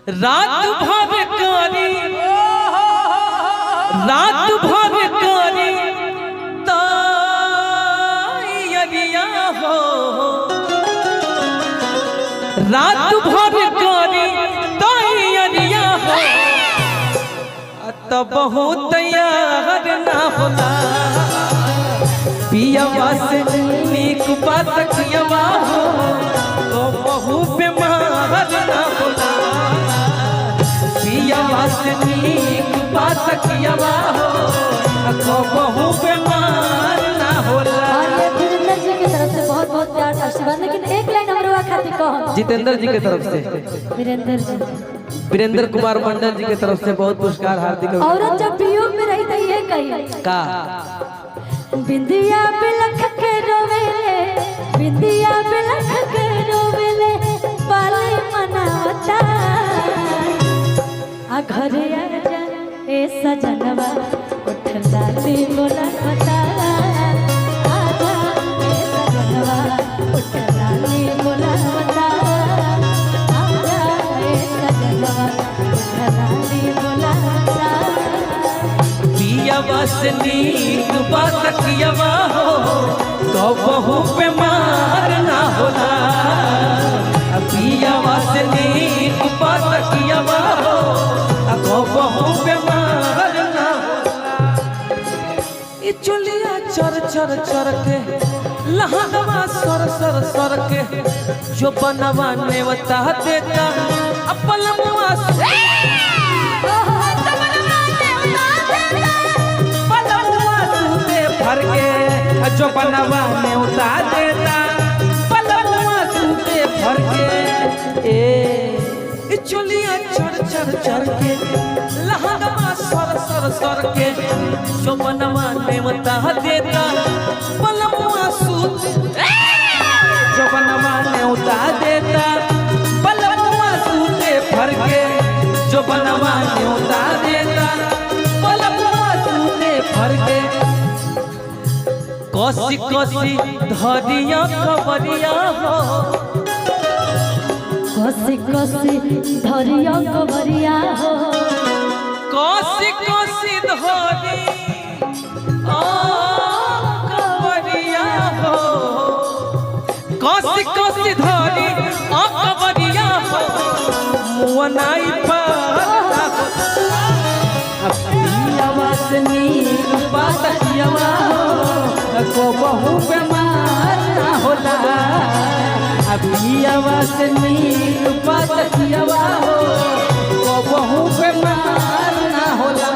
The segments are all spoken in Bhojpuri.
रात भर करी रात भर करी तैयारिया हो रात भर करी तैयारिया हो तब बहुत तैयार ना होला पियवा से नीक बात कियवा हो तो बहु बीमार ना होला पियवा से नीक बात कियवा हो तो बहु बीमार ना होला। और ये वीरेंद्र जी की तरफ से बहुत बहुत प्यार आशीर्वाद। लेकिन एक लाइन हमरो खातिर कहो जितेंद्र जी की तरफ से वीरेंद्र जी वीरेंद्र कुमार मंडल जी की तरफ से बहुत पुरस्कार हार्दिक औरत जब वियोग में रही तो ये कही का बिंदिया बिलख के रोवेले बिंदिया बिलख के रोवेले पाले मनावता आ घरे आ जा ए सजनवा उठला ली बोलावता आ जा ए सजनवा उठला ली बोलावता आ जा ए सजनवा उठला ली बोलावता पियवा से नीक बात कियवा हो तो बहु बीमार ना होला पियवा से नीक बात कियवा हो तो बहु बीमार ना होला। ये चुलिया चर चर चर के लहंगवा सर सर सर के जो बनवा नेवता देता अपलमुआ भर के जो बनवा में उतार देता पलवा सूते भर के ए चुलिया चढ़ चढ़ चढ़ के लहंगवा सर सर सर के जो बनवा में उतार देता पलवा सूते जो बनवा में उतार देता पलवा सूते भर के जो बनवा में उतार देता पलवा सूते भर के कसी कसी धरिया कबरिया हो कसी कसी धरिया कबरिया हो कसी कसी धरी कबरिया हो कसी कसी धरी कबरिया हो मुअनाई पाता पियवा से नीक बात कियवा हो को बहु बीमार ना होला पियवा से नीक बात कियवा हो को बहु बीमार ना होला।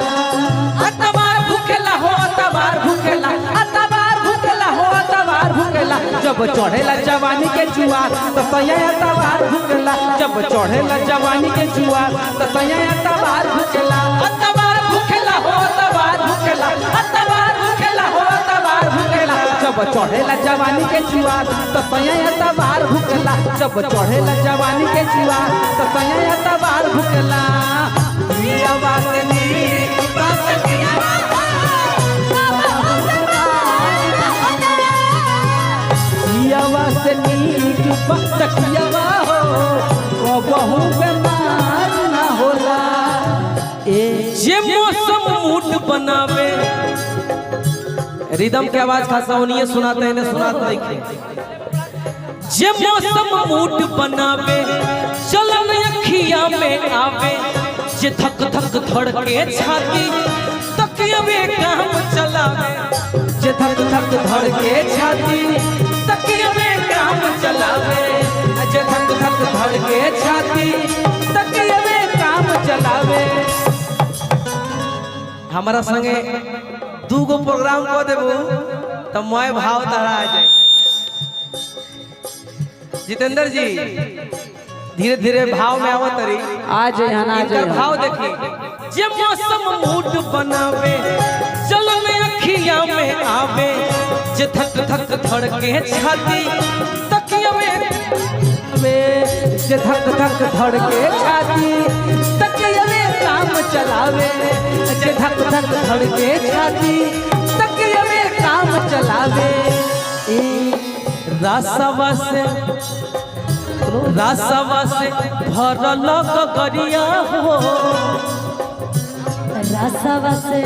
अतबार भूखेला हो अतबार भूखेला अतबार भूखेला हो अतबार भूखेला जब चढ़ेला जवानी के जुआर तो सया अतबार भूखेला जब चढ़ेला जवानी के जुआर तो सया अतबार भूखेला अतबार भूखेला हो अतबार भूखेला अतबार भूखेला हो अतबार भूखेला जब चढ़ेला जवानी के जुआर तो सया अतबार भूखेला जब चढ़ेला जवानी के जुआर तो सया अतबार भूखेला पियवा से नीक बात कियवा पियवा से नीक बात कियवा हो को बहु बीमार ना होला। जे मौसम मूड बनावे रिदम के आवाज खासा होनी सुनाते हैं सुनाते नहीं जे मौसम मूड बनावे चलन अखिया में आवे जे धक धक धड़के छाती तकियवे काम चलावे जे धक धक धड़के छाती तकियवे काम चलावे जे धक धक धड़के छाती तकियवे काम चलावे। हमारा संगे दूगो प्रोग्राम को देबू तो मैं भाव तड़ा आ जाए। जितेंद्र जी धीरे धीरे भाव में आवत तरी आज इनका भाव देखी जे मौसम मूड बनावे चलन अखिया में आवे जे धक धक धड़के छाती तकियवे जे धक धक धड़के छाती तकियवे काम चलावे जे धक धक धड़के छाती तकियवे काम चलावे। रसवा से रासवा से भरल गरिया हो रासवा से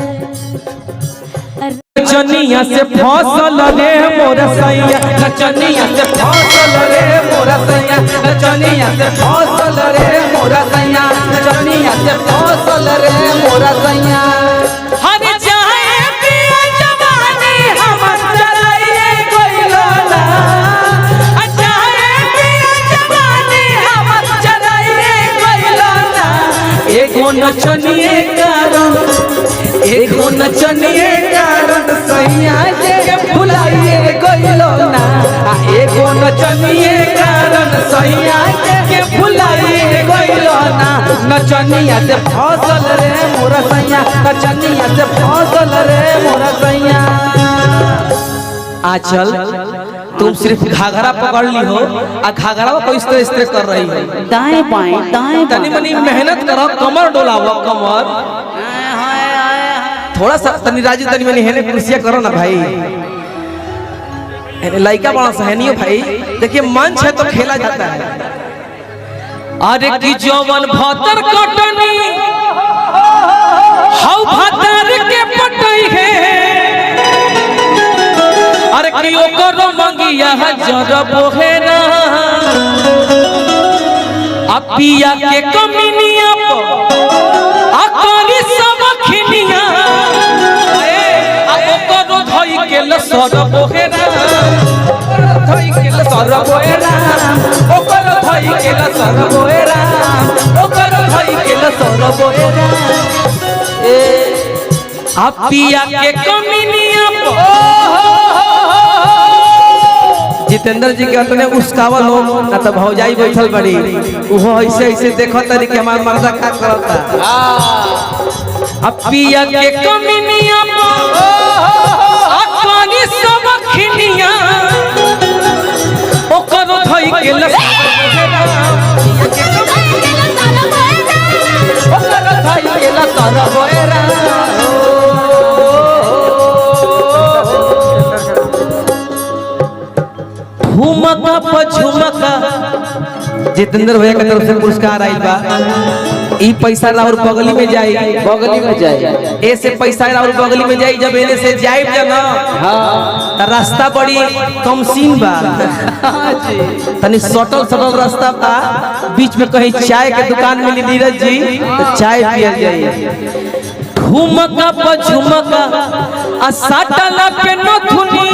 नचनिया से फसल रे मोर सैया नचनिया से फसल रे मोर सैया नचनिया से फसल रे मोर सैया नचनिया से फसल रे मोर सैया हर चाहे पिया जवानी हम चलाइए कोइलो ना चाहे पिया जवानी हम चलाइए कोइलो ना एगो नचनिए कारण एगो नचनिए कारण सैया जे भुलाइए गइलो ना एगो नचनिए कारण सैया जे भुलाइए गइलो ना नचनिया से फसल रे मोर सैया नचनिया से फसल रे मोर सैया आचल तुम सिर्फ घाघरा पकड़ ली हो आ घाघरा को इस तरह कर रही हो दाएं बाएं तनी मनी मेहनत करो कमर डोलाओ कमर थोड़ा सा तनी राजू तनी मनी हेने कुर्सियां करो ना भाई लड़का बड़ा सहनियो भाई देखिए मंच है तो खेला जाता है अरे की जवन भतर कटनी हाउ भतर के पटई है अरे की ओकर मंगिया जरब हेरा आ पिया के कमिनिया आकरी सब खिनिया आ ओकर धई के सरब हेरा धई के सरब हेरा ओकर धई के सरब हेरा ओकर धई के सरब हेरा ए आ पिया के कमिनिया जितेंद्र जी के अंतने उसकावल हो ना तो भौजाई बैठल बड़ी वो ऐसे ऐसे देखो तरी के हमार मर्दा का करता अब पिया के कमिनिया आकानी सब खिनिया ओकर धई के ओकर धई के सरबोरा झुमका पर झुमका जितेंद्र भैया की तरफ से पुरस्कार आई बा ई पैसा और बगली में जाई ऐसे पैसा और बगली में जाई जब एने से जाई जना हां रास्ता बड़ी कम सीन बा तनी सटल रास्ता बा बीच में कहीं चाय के दुकान मिली नीरज जी तो चाय पिया जाई झुमका पर झुमका आ साटला पे नथुनी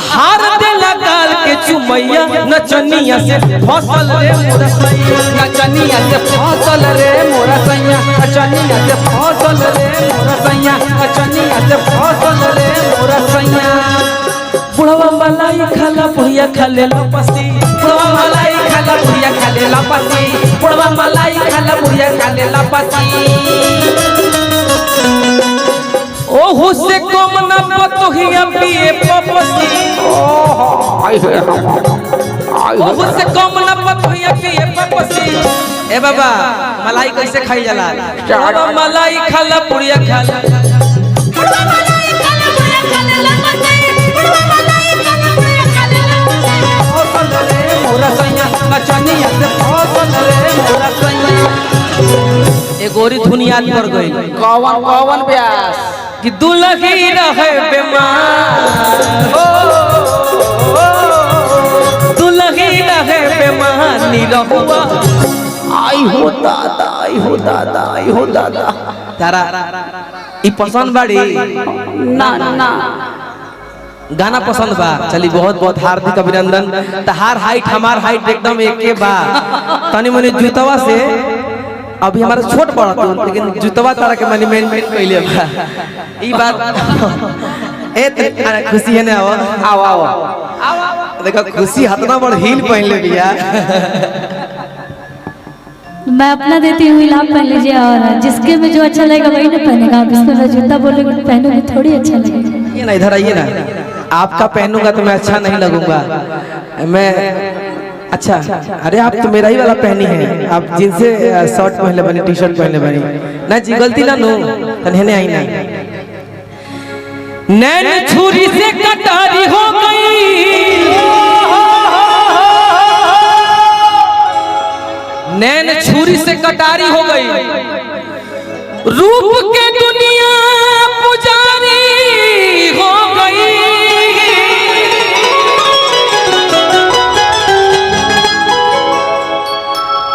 हार देला गाल के चुमैया नचनिया से फसल रे मोर सैया नचनिया से फसल रे मोर सैया नचनिया से फसल रे मोर सैया नचनिया से फसल रे मोर सैया बुढ़वा मलाई खाला भैया खाले लपसी बुढ़वा मलाई खाला भैया खाले लपसी बुढ़वा मलाई खाला भैया खाले लपसी ओहु से कम न पतोहिया पिए पपसी ओहु से कम न पतोहिया पिए पपसी ए बाबा मलाई कैसे खाई जाला बाबा मलाई खाला पुड़िया खाला बुढ़वा मलाई खाला पुड़िया खाला लपसी बुढ़वा मलाई खाला पुड़िया खाला फसल रे मोर सैया नचनिया से फसल रे मोर सैया ए गोरी धुन याद कर गई कौन ब्यास कि दुलही रहे बेमार दुलही रहे बेमार निरहुआ आई हो दादा आई हो दादा आई हो दादा तारा ई पसंद बाड़ी ना ना गाना पसंद बा चली बहुत बहुत हार्दिक अभिनंदन तहार हाइट हमार हाइट एकदम एके बा तनी मनी जूतवा से अभी हमारा छोट पड़ा तो लेकिन जूतवा तारा के मनी मेंटेन कइले बा ई बात ए खुशी है ना आओ देखो खुशी हतना बड़ हील पहन ले बिया मैं अपना देती हूँ आप पहन लीजिए और जिसके में जो अच्छा लगेगा वही ना पहनेगा आप इसमें मैं जूता बोलेंगे पहनोगे थोड़ी अच्छा लगेगा ये ना इधर आइए ना आपका पहनूंगा तो मैं अच्छा नहीं लगूंगा मैं अच्छा अरे आप तो मेरा ही वाला पहनी है आप जिनसे शर्ट पहले बनी टी शर्ट पहले बनी ना जी गलती ना नो तन्हेने आई ना नैन छुरी से कटारी हो गई नैन छुरी से कटारी हो गई, रूप के दुनिया पुजारी हो गई।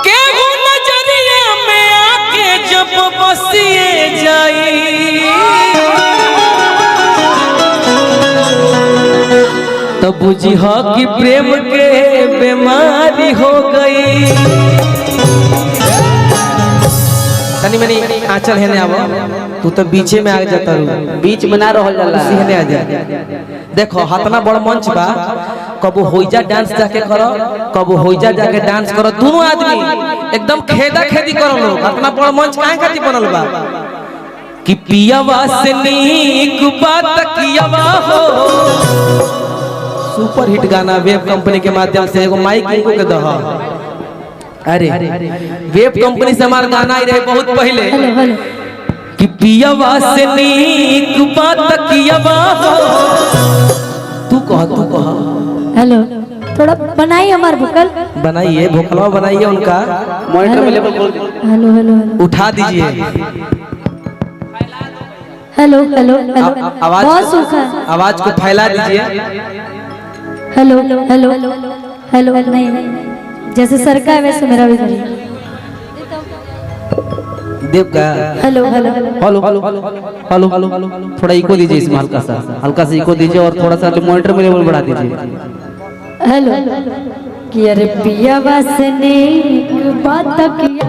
केहू नजरिया में आके जब बसिए जाई, तो बुझी हो कि प्रेम के बीमारी हो गई। तनी मनी आंचल है ने आवो, तू तो बीचे में आ जाता रू, बीच में ना रहल जाला, सीधे आ जा। देखो हतना बड़ मंच बा, कबो होइजा डांस जाके करो, कबो होइजा जाके डांस करो, दोनों आदमी एकदम खेदा खेदी करो लोग। हतना बड़ मंच काहे खातिर बनल बा कि पियावा से नीक बात कियावा हो। सुपर हिट गाना वेब कंपनी के माध्यम से एगो माइक इनको के दह। अरे वेब कंपनी से हमारा गाना आई रहे बहुत पहले कि पियावा से नीक बात कियावा हो। तू कह हेलो, थोड़ा बनाइए हमार भूकल, बनाइए भोकलवा बनाइए उनका, मॉनिटर में लेवल बोल हेलो हेलो हेलो उठा दीजिए। हेलो हेलो हेलो, आवाज बहुत सूखा है। आवाज को फैला दीजिए। हेलो हेलो हेलो, नहीं जैसे सरका है वैसे मेरा भी करिए। देव का hello hello hello hello hello, थोड़ा इको दीजिए इसमें, हल्का सा इको दीजिए और थोड़ा सा मॉनिटर में लेवल बढ़ा दीजिए। हेलो कि अरे पिया बस ने एक बात किया